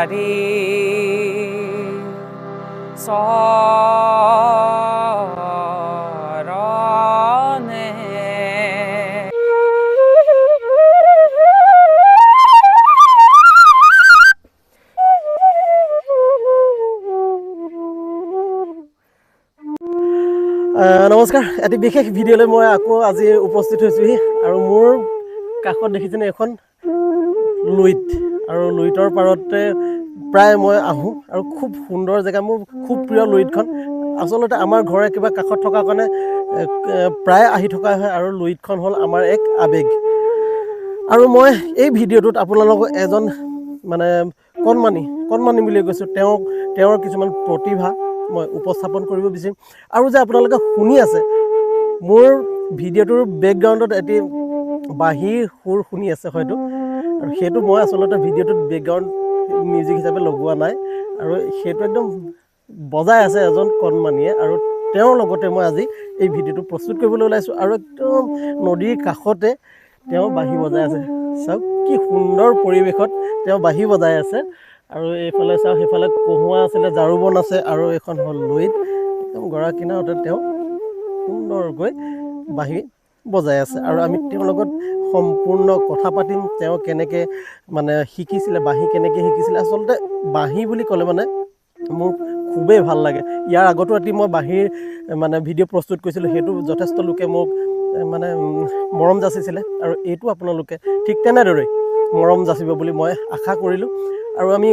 পাৰি চৰণে নমস্কাৰ এটি বিশেষ ভিডিঅ'লৈ মই আকৌ আজি উপস্থিত হৈছোহি আৰু মোৰ কাষত দেখিছেনে এখন লুইত আৰু লুইতৰ পাৰতে প্ৰায় মই আহোঁ আৰু খুব সুন্দৰ জেগা মোৰ খুব প্ৰিয় লুইতখন আচলতে আমাৰ ঘৰৰ কিবা কাষত থকা কাৰণে প্ৰায় আহি থকা হয় আৰু লুইতখন হ'ল আমাৰ এক আৱেগ আৰু মই এই ভিডিঅ'টোত আপোনালোকক এজন মানে কণমানি বুলি কৈছোঁ তেওঁৰ কিছুমান প্ৰতিভা মই উপস্থাপন কৰিব বিচাৰিম আৰু যে আপোনালোকে শুনি আছে মোৰ ভিডিঅ'টোৰ বেকগ্ৰাউণ্ডত এটি বাঁহীৰ সুৰ শুনি আছে হয়তো আৰু সেইটো মই আচলতে ভিডিঅ'টোত বেকগ্ৰাউণ্ড মিউজিক হিচাপে লগোৱা নাই আৰু সেইটো একদম বজাই আছে এজন কণমানিয়ে আৰু তেওঁৰ লগতে মই আজি এই ভিডিঅ'টো প্ৰস্তুত কৰিবলৈ ওলাইছোঁ আৰু একদম নদীৰ কাষতে তেওঁ বাঁহী বজাই আছে চাওক কি সুন্দৰ পৰিৱেশত তেওঁ বাঁহী বজাই আছে আৰু এইফালে চাওক সেইফালে কহুৱা আছিলে জাৰুবন আছে আৰু এখন হ'ল লুইত একদম গৰা কিনাৰতে তেওঁ সুন্দৰকৈ বাঁহী বজাই আছে আৰু আমি তেওঁৰ লগত সম্পূৰ্ণ কথা পাতিম তেওঁ কেনেকৈ মানে শিকিছিলে বাঁহী কেনেকৈ শিকিছিলে আচলতে বাঁহী বুলি ক'লে মানে মোৰ খুবেই ভাল লাগে ইয়াৰ আগতো এটি মই বাঁহীৰ মানে ভিডিঅ' প্ৰস্তুত কৰিছিলোঁ সেইটো যথেষ্ট লোকে মোক মানে মৰম যাচিছিলে আৰু এইটো আপোনালোকে ঠিক তেনেদৰেই মৰম যাচিব বুলি মই আশা কৰিলোঁ আৰু আমি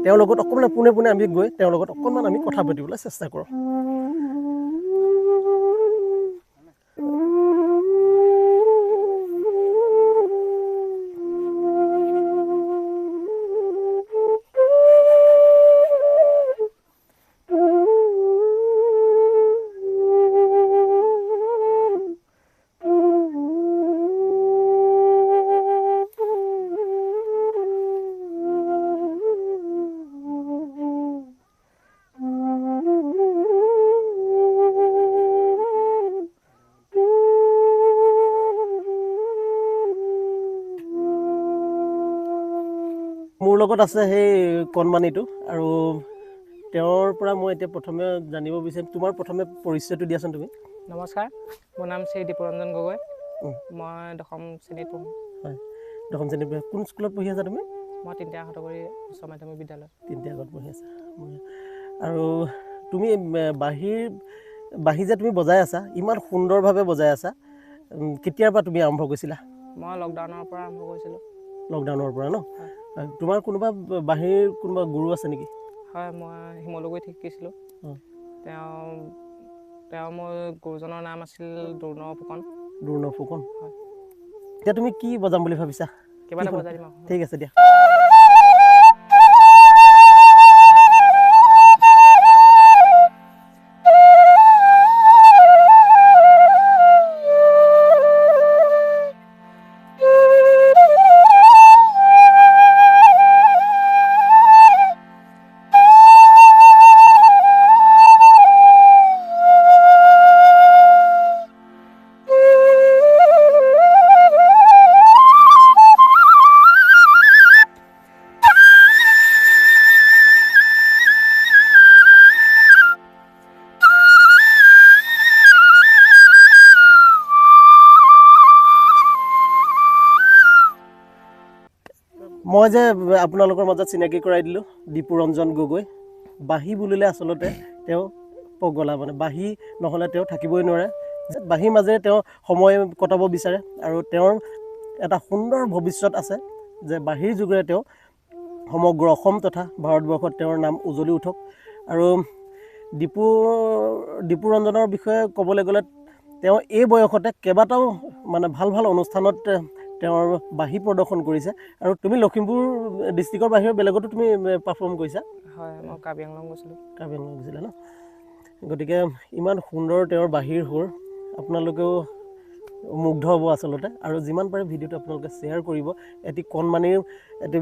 তেওঁৰ লগত অকণমান পোনে আমি গৈ তেওঁৰ লগত অকণমান আমি কথা পাতিবলৈ চেষ্টা কৰোঁ মোৰ লগত আছে সেই কণমানিটো আৰু তেওঁৰ পৰা মই এতিয়া প্ৰথমে জানিব বিচাৰিম তোমাৰ প্ৰথমে পৰিচয়টো দিয়াচোন তুমি নমস্কাৰ মোৰ নাম শ্ৰী দীপুৰঞ্জন গগৈ মই দশম শ্ৰেণীত পঢ়োঁ হয় দশম শ্ৰেণীত কোন স্কুলত পঢ়ি আছা তুমি মই তিনিটা সতগুৰি উচ্চ মাধ্যমিক বিদ্যালয় তিনিটা আগত পঢ়ি আছা আৰু তুমি বাঁহী যে তুমি বজাই আছা ইমান সুন্দৰভাৱে বজাই আছা কেতিয়াৰ পৰা তুমি আৰম্ভ কৰিছিলা মই লকডাউনৰ পৰা আৰম্ভ কৰিছিলোঁ লকডাউনৰ পৰা ন তোমাৰ কোনোবা বাঁহীৰ কোনোবা গুৰু আছে নেকি হয় মই শিমলুগুৰিত শিকিছিলোঁ তেওঁ মোৰ গুৰুজনৰ নাম আছিল দুৰ্নৱ ফুকন হয় এতিয়া তুমি কি বজাম বুলি ভাবিছা কিবা এটা বজাই দিম ঠিক আছে দিয়া মই যে আপোনালোকৰ মাজত চিনাকি কৰাই দিলোঁ দীপুৰঞ্জন গগৈ বাঁহী বুলিলে আচলতে তেওঁ পগলা মানে বাঁহী নহ'লে তেওঁ থাকিবই নোৱাৰে বাঁহীৰ মাজেৰে তেওঁ সময় কটাব বিচাৰে আৰু তেওঁৰ এটা সুন্দৰ ভৱিষ্যত আছে যে বাঁহীৰ যোগেৰে তেওঁ সমগ্ৰ অসম তথা ভাৰতবৰ্ষত তেওঁৰ নাম উজ্বলি উঠক আৰু দীপুৰঞ্জনৰ বিষয়ে ক'বলৈ গ'লে তেওঁ এই বয়সতে কেইবাটাও মানে ভাল অনুষ্ঠানত তেওঁৰ বাঁহী প্ৰদৰ্শন কৰিছে আৰু তুমি লখিমপুৰ ডিষ্ট্ৰিক্টৰ বাহিৰৰ বেলেগতো তুমি পাৰফৰ্ম কৰিছা হয় মই কাৰ্বি আংলং গৈছিলা ন গতিকে ইমান সুন্দৰ তেওঁৰ বাঁহীৰ সুৰ আপোনালোকেও মুগ্ধ হ'ব আচলতে আৰু যিমান পাৰে ভিডিঅ'টো আপোনালোকে শ্বেয়াৰ কৰিব এটি কণমানিৰ এটি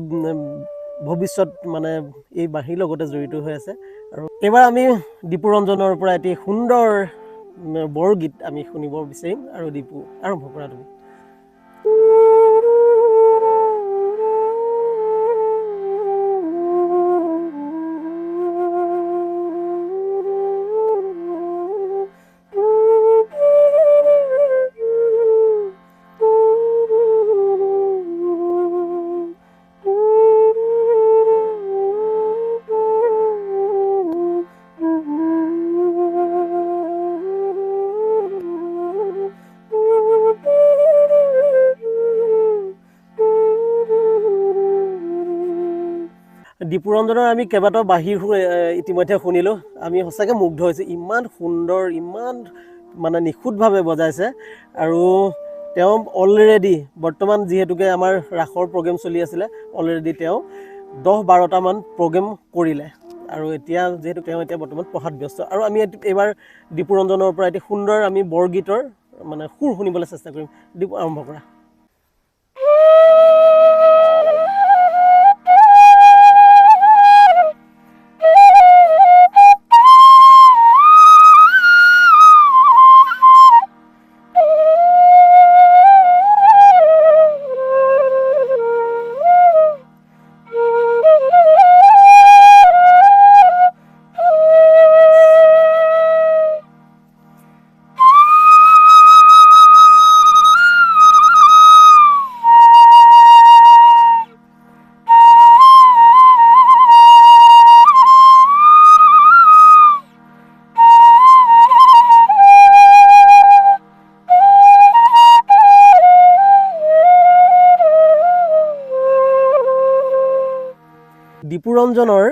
ভৱিষ্যত মানে এই বাঁহীৰ লগতে জড়িত হৈ আছে আৰু এইবাৰ আমি দীপুৰঞ্জনৰ পৰা এটি সুন্দৰ বৰগীত আমি শুনিব বিচাৰিম আৰু দীপু আৰম্ভ কৰা তুমি দীপুৰঞ্জনৰ আমি কেইবাটাও বাঁহীৰ সুৰ ইতিমধ্যে শুনিলোঁ। আমি সঁচাকৈ মুগ্ধ হৈছোঁ, ইমান সুন্দৰ, ইমান মানে নিখুঁতভাৱে বজাইছে। আৰু তেওঁ অলৰেডি বৰ্তমান যিহেতুকে আমাৰ ৰাসৰ প্ৰগ্ৰেম চলি আছিলে, অলৰেডি তেওঁ 10-12টামান প্ৰগ্ৰেম কৰিলে। আৰু এতিয়া যিহেতু তেওঁ এতিয়া বৰ্তমান পঢ়াত ব্যস্ত। আৰু আমি এইবাৰ দীপুৰঞ্জনৰ পৰা এটি সুন্দৰ আমি বৰগীতৰ মানে সুৰ শুনিবলৈ চেষ্টা কৰিম। দীপু, আৰম্ভ কৰা। দীপুৰঞ্জনৰ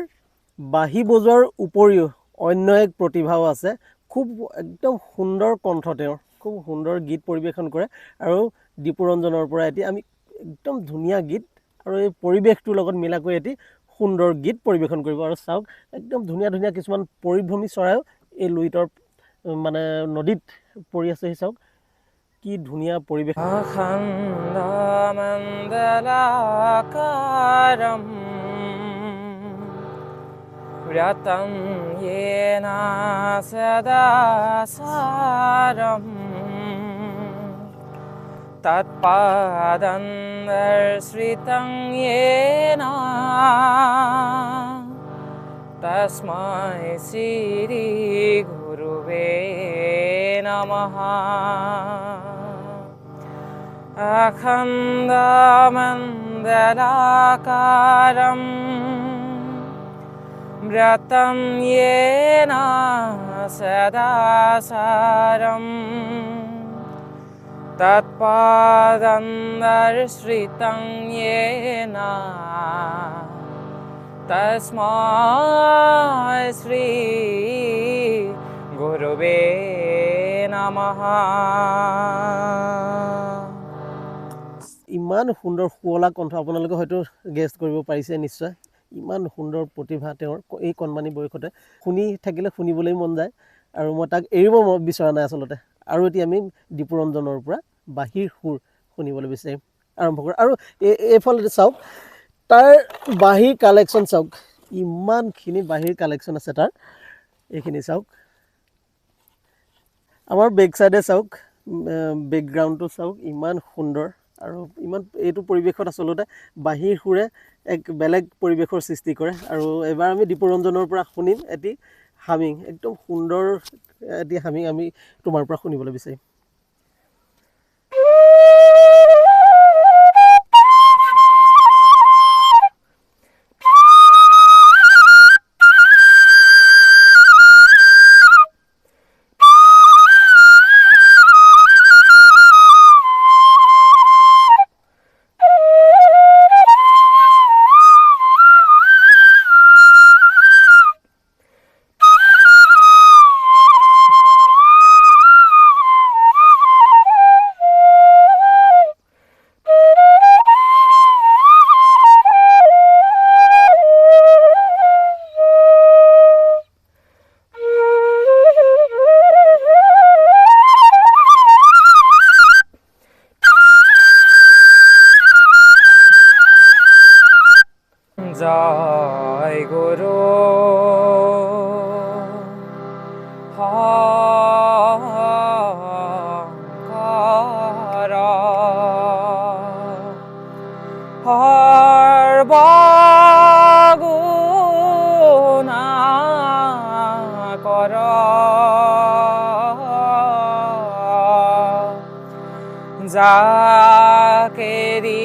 বাঁহী বজোৱাৰ উপৰিও অন্য এক প্ৰতিভাও আছে। খুব একদম সুন্দৰ কণ্ঠ তেওঁৰ, খুব সুন্দৰ গীত পৰিৱেশন কৰে। আৰু দীপুৰঞ্জনৰ পৰা এটি আমি একদম ধুনীয়া গীত আৰু এই পৰিৱেশটোৰ লগত মিলাকৈ এটি সুন্দৰ গীত পৰিৱেশন কৰিব। আৰু চাওক, একদম ধুনীয়া ধুনীয়া কিছুমান পৰিভ্ৰমী চৰাইও এই লুইতৰ মানে নদীত পৰি আছে। চাওক কি ধুনীয়া পৰিৱেশ। व्रतं येन सदा सारं तत्पादन्दर्शितं येन तस्मै श्रीगुरुवे नमः। अखण्डमण्डलाकारं व्रतं येन सदा सारं तत्पादन्दर्शितं येन तस्मै श्री गुरुवे नमः। ইমান সুন্দৰ শুৱলা কণ্ঠ, আপোনালোকে হয়তো গেছ কৰিব পাৰিছে নিশ্চয়। ইমান সুন্দৰ প্ৰতিভা তেওঁৰ এই কণমানি বয়সতে। শুনি থাকিলে শুনিবলৈ মন যায় আৰু মই তাক এৰিব বিচৰা নাই আচলতে। আৰু এতিয়া আমি দীপুৰঞ্জনৰ পৰা বাঁহীৰ সুৰ শুনিবলৈ বিচাৰিম। আৰম্ভ কৰোঁ। আৰু এইফালে চাওক, তাৰ বাঁহীৰ কালেকশ্যন চাওক, ইমানখিনি বাঁহীৰ কালেকশ্যন আছে তাৰ। এইখিনি চাওক, আমাৰ বেক চাইডে চাওক, বেকগ্ৰাউণ্ডটো চাওক, ইমান সুন্দৰ। আৰু ইমান এইটো পৰিৱেশত আচলতে বাঁহীৰ সুৰে এক বেলেগ পৰিৱেশৰ সৃষ্টি কৰে। আৰু এবাৰ আমি দীপুৰঞ্জনৰ পৰা শুনিম এটি হামিং, একদম সুন্দৰ এটি হামিং আমি তোমাৰ পৰা শুনিবলৈ বিচাৰিম। জয় গুৰু হৰ সৰ্বগুণা কৰ যাকেৰি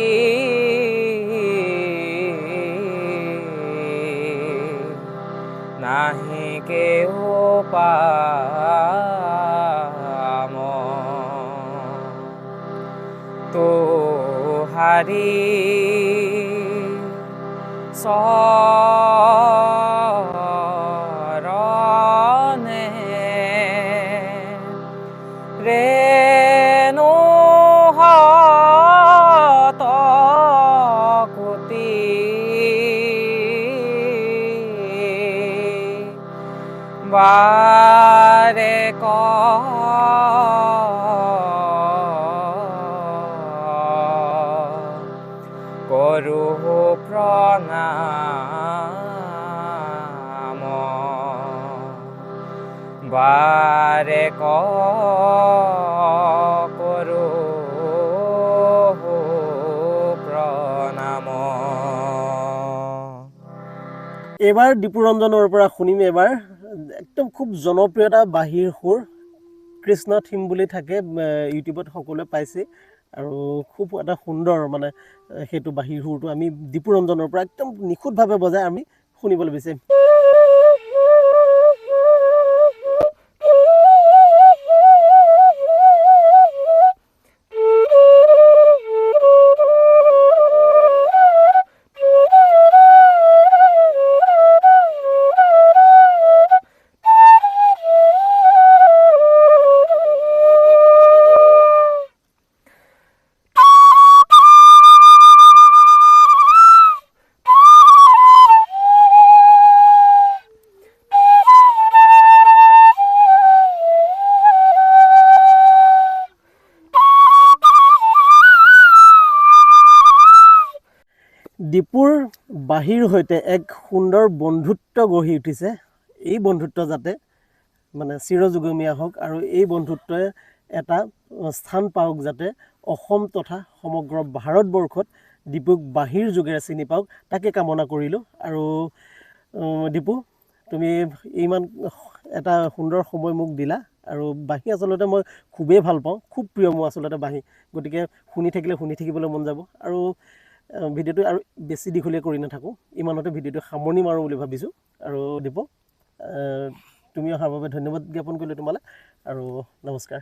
নাহি কেউ পাম তো হাৰি বাৰে কৰোঁ প্ৰণাম। এইবাৰ দীপুৰঞ্জনৰ পৰা শুনিম এবাৰ একদম খুব জনপ্ৰিয় এটা বাঁহীৰ সুৰ, কৃষ্ণ থিম বুলি থাকে, ইউটিউবত সকলোৱে পাইছে আৰু খুব এটা সুন্দৰ মানে সেইটো বাঁহীৰ সুৰটো আমি দীপুৰঞ্জনৰ পৰা একদম নিখুঁতভাৱে বজাই আমি শুনিবলৈ বিচাৰিম। দীপুৰ বাঁহীৰ সৈতে এক সুন্দৰ বন্ধুত্ব গঢ়ি উঠিছে। এই বন্ধুত্ব যাতে মানে চিৰযুগমীয়া হওক আৰু এই বন্ধুত্বই এটা স্থান পাওক, যাতে অসম তথা সমগ্ৰ ভাৰতবৰ্ষত দীপুক বাঁহীৰ যোগেৰে চিনি পাওক, তাকে কামনা কৰিলোঁ। আৰু দীপু, তুমি ইমান এটা সুন্দৰ সময় মোক দিলা আৰু বাঁহী আচলতে মই খুবেই ভাল পাওঁ, খুব প্ৰিয় মোৰ আচলতে বাঁহী, গতিকে শুনি থাকিবলৈ মন যাব। আৰু ভিডিঅ'টো আৰু বেছি দীঘলীয়া কৰি নাথাকোঁ, ইমানতে ভিডিঅ'টো সামৰণি মাৰোঁ বুলি ভাবিছোঁ। আৰু দীপক, তুমি অহাৰ বাবে ধন্যবাদ জ্ঞাপন কৰিলোঁ তোমালৈ আৰু নমস্কাৰ।